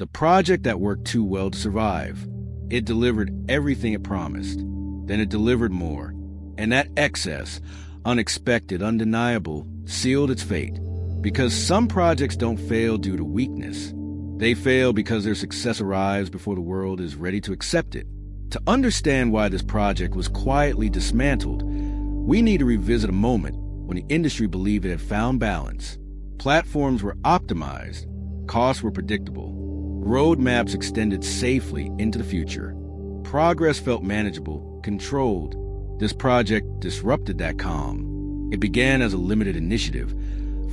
The project that worked too well to survive. It delivered everything it promised. Then it delivered more. And that excess, unexpected, undeniable, sealed its fate. Because some projects don't fail due to weakness. They fail because their success arrives before the world is ready to accept it. To understand why this project was quietly dismantled, we need to revisit a moment when the industry believed it had found balance. Platforms were optimized, costs were predictable, roadmaps extended safely into the future. Progress felt manageable, controlled. This project disrupted that calm. It began as a limited initiative,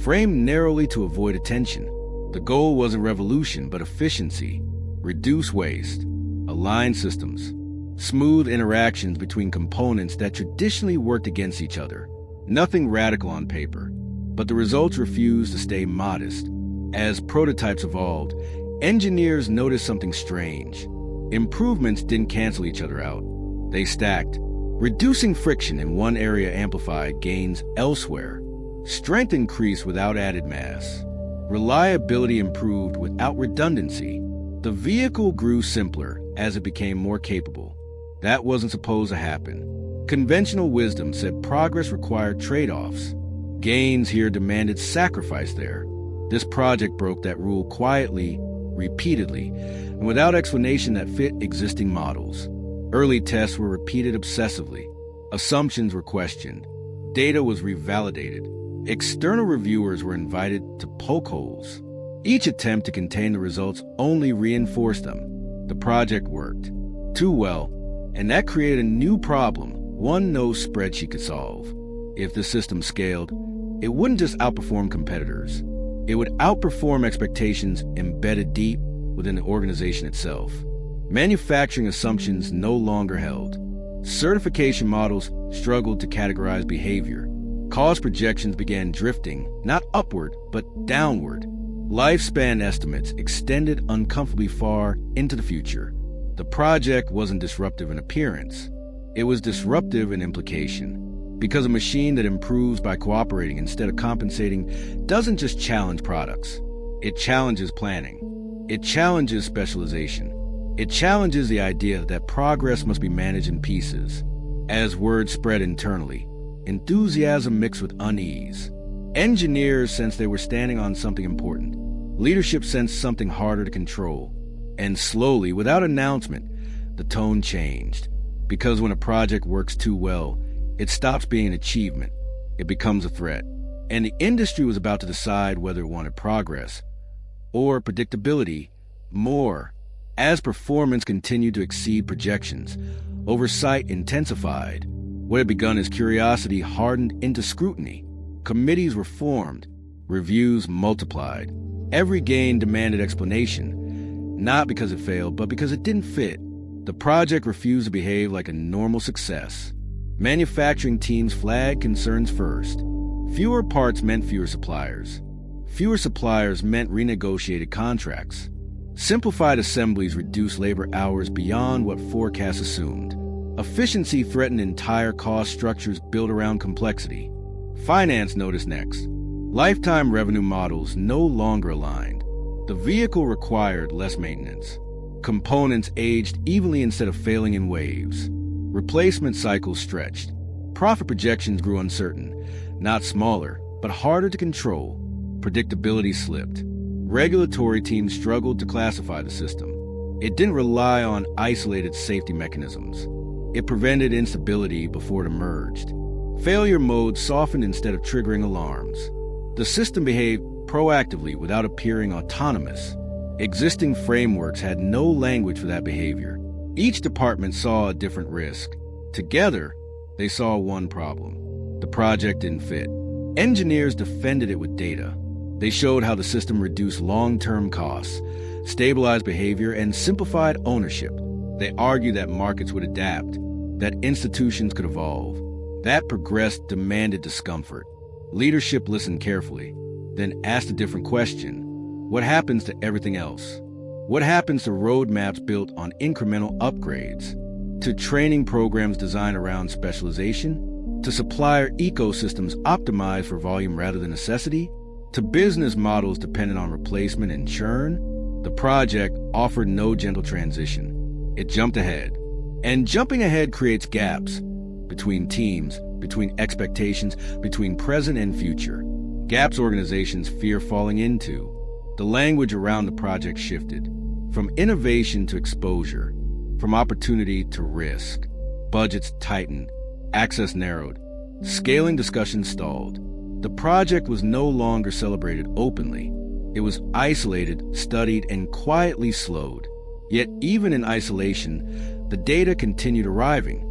framed narrowly to avoid attention. The goal wasn't revolution, but efficiency. Reduce waste, align systems, smooth interactions between components that traditionally worked against each other. Nothing radical on paper, but the results refused to stay modest. As prototypes evolved, engineers noticed something strange. Improvements didn't cancel each other out. They stacked. Reducing friction in one area amplified gains elsewhere. Strength increased without added mass. Reliability improved without redundancy. The vehicle grew simpler as it became more capable. That wasn't supposed to happen. Conventional wisdom said progress required trade-offs. Gains here demanded sacrifice there. This project broke that rule quietly, repeatedly, and without explanation that fit existing models. Early tests were repeated obsessively. Assumptions were questioned. Data was revalidated. External reviewers were invited to poke holes. Each attempt to contain the results only reinforced them. The project worked too well, and that created a new problem, one no spreadsheet could solve. If the system scaled, it wouldn't just outperform competitors. It would outperform expectations embedded deep within the organization itself. Manufacturing assumptions no longer held. Certification models struggled to categorize behavior. Cost projections began drifting, not upward, but downward. Lifespan estimates extended uncomfortably far into the future. The project wasn't disruptive in appearance. It was disruptive in implication. Because a machine that improves by cooperating instead of compensating doesn't just challenge products. It challenges planning. It challenges specialization. It challenges the idea that progress must be managed in pieces. As word spread internally, enthusiasm mixed with unease. Engineers sensed they were standing on something important. Leadership sensed something harder to control. And slowly, without announcement, the tone changed. Because when a project works too well, it stops being an achievement. It becomes a threat. And the industry was about to decide whether it wanted progress or predictability more. As performance continued to exceed projections, oversight intensified. What had begun as curiosity hardened into scrutiny. Committees were formed. Reviews multiplied. Every gain demanded explanation, not because it failed, but because it didn't fit. The project refused to behave like a normal success. Manufacturing teams flagged concerns first. Fewer parts meant fewer suppliers. Fewer suppliers meant renegotiated contracts. Simplified assemblies reduced labor hours beyond what forecasts assumed. Efficiency threatened entire cost structures built around complexity. Finance noticed next. Lifetime revenue models no longer aligned. The vehicle required less maintenance. Components aged evenly instead of failing in waves. Replacement cycles stretched. Profit projections grew uncertain, not smaller, but harder to control. Predictability slipped. Regulatory teams struggled to classify the system. It didn't rely on isolated safety mechanisms. It prevented instability before it emerged. Failure mode softened instead of triggering alarms. The system behaved proactively without appearing autonomous. Existing frameworks had no language for that behavior. Each department saw a different risk. Together, they saw one problem. The project didn't fit. Engineers defended it with data. They showed how the system reduced long-term costs, stabilized behavior, and simplified ownership. They argued that markets would adapt, that institutions could evolve. That progress demanded discomfort. Leadership listened carefully, then asked a different question. What happens to everything else? What happens to roadmaps built on incremental upgrades? To training programs designed around specialization? To supplier ecosystems optimized for volume rather than necessity? To business models dependent on replacement and churn? The project offered no gentle transition. It jumped ahead. And jumping ahead creates gaps between teams, between expectations, between present and future. Gaps organizations fear falling into. The language around the project shifted, from innovation to exposure, from opportunity to risk. Budgets tightened, access narrowed, scaling discussions stalled. The project was no longer celebrated openly. It was isolated, studied, and quietly slowed. Yet even in isolation, the data continued arriving.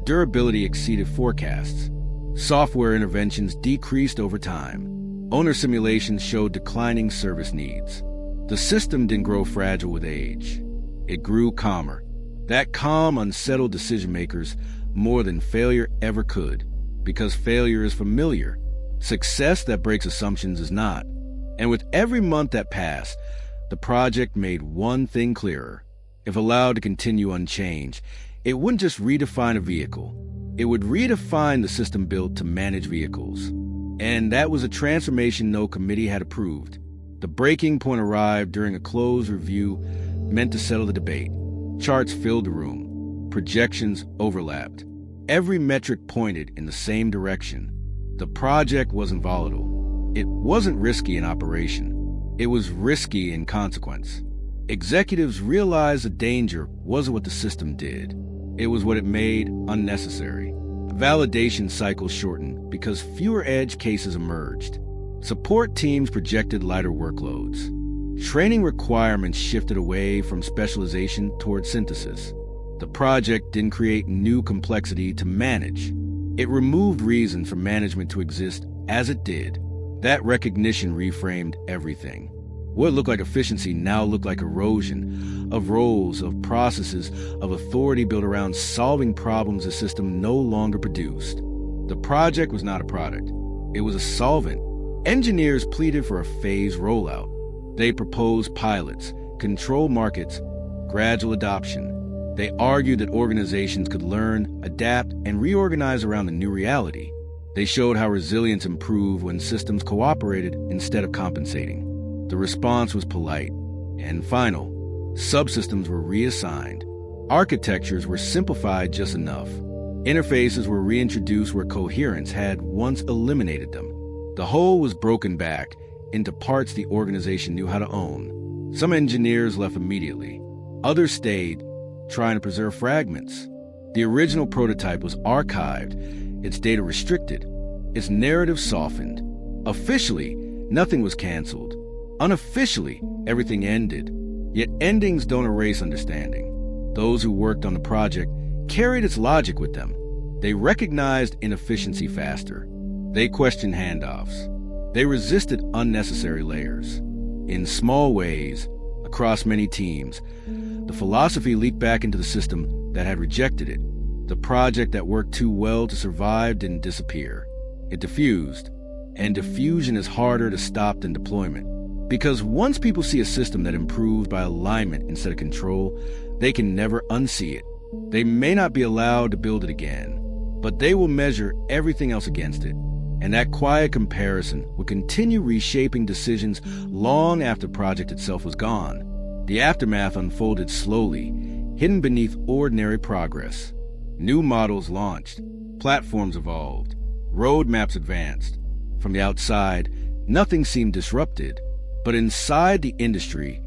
Durability exceeded forecasts. Software interventions decreased over time. Owner simulations showed declining service needs. The system didn't grow fragile with age. It grew calmer. That calm unsettled decision-makers more than failure ever could, because failure is familiar. Success that breaks assumptions is not. And with every month that passed, the project made one thing clearer. If allowed to continue unchanged, it wouldn't just redefine a vehicle. It would redefine the system built to manage vehicles. And that was a transformation no committee had approved. The breaking point arrived during a closed review meant to settle the debate. Charts filled the room. Projections overlapped. Every metric pointed in the same direction. The project wasn't volatile. It wasn't risky in operation. It was risky in consequence. Executives realized the danger wasn't what the system did. It was what it made unnecessary. Validation cycles shortened because fewer edge cases emerged. Support teams projected lighter workloads. Training requirements shifted away from specialization toward synthesis. The project didn't create new complexity to manage. It removed reasons for management to exist as it did. That recognition reframed everything. What looked like efficiency now looked like erosion of roles, of processes, of authority built around solving problems the system no longer produced. The project was not a product. It was a solvent. Engineers pleaded for a phased rollout. They proposed pilots, control markets, gradual adoption. They argued that organizations could learn, adapt, and reorganize around the new reality. They showed how resilience improved when systems cooperated instead of compensating. The response was polite and final. Subsystems were reassigned. Architectures were simplified just enough. Interfaces were reintroduced where coherence had once eliminated them. The whole was broken back into parts the organization knew how to own. Some engineers left immediately. Others stayed, trying to preserve fragments. The original prototype was archived, its data restricted, its narrative softened. Officially, nothing was canceled. Unofficially, everything ended. Yet endings don't erase understanding. Those who worked on the project carried its logic with them. They recognized inefficiency faster. They questioned handoffs. They resisted unnecessary layers. In small ways, across many teams, the philosophy leaked back into the system that had rejected it. The project that worked too well to survive didn't disappear. It diffused. And diffusion is harder to stop than deployment. Because once people see a system that improves by alignment instead of control, they can never unsee it. They may not be allowed to build it again, but they will measure everything else against it. And that quiet comparison will continue reshaping decisions long after the project itself was gone. The aftermath unfolded slowly, hidden beneath ordinary progress. New models launched, platforms evolved, roadmaps advanced. From the outside, nothing seemed disrupted. But inside the industry,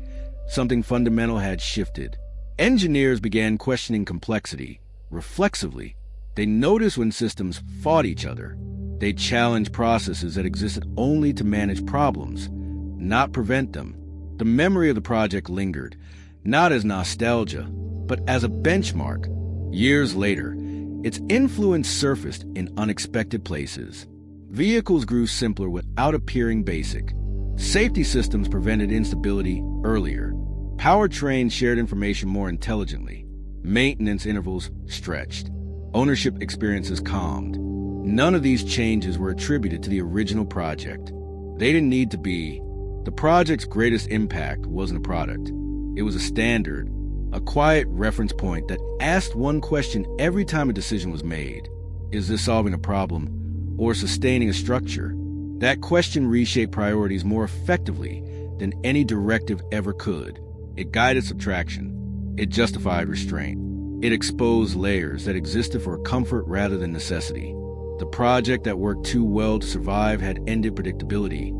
something fundamental had shifted. Engineers began questioning complexity, reflexively. They noticed when systems fought each other. They challenged processes that existed only to manage problems, not prevent them. The memory of the project lingered, not as nostalgia, but as a benchmark. Years later, its influence surfaced in unexpected places. Vehicles grew simpler without appearing basic. Safety systems prevented instability earlier. Powertrains shared information more intelligently. Maintenance intervals stretched. Ownership experiences calmed. None of these changes were attributed to the original project. They didn't need to be. The project's greatest impact wasn't a product. It was a standard, a quiet reference point that asked one question every time a decision was made. Is this solving a problem or sustaining a structure? That question reshaped priorities more effectively than any directive ever could. It guided subtraction. It justified restraint. It exposed layers that existed for comfort rather than necessity. The project that worked too well to survive had ended predictability,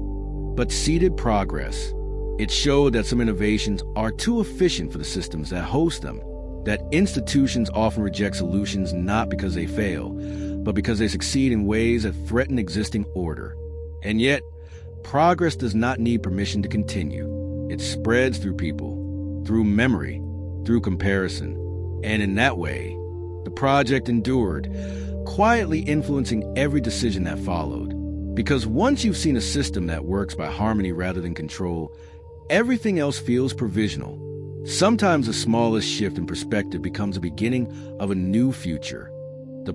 but seeded progress. It showed that some innovations are too efficient for the systems that host them, that institutions often reject solutions not because they fail, but because they succeed in ways that threaten existing order. And yet, progress does not need permission to continue. It spreads through people, through memory, through comparison. And in that way, the project endured, quietly influencing every decision that followed. Because once you've seen a system that works by harmony rather than control, everything else feels provisional. Sometimes the smallest shift in perspective becomes the beginning of a new future. The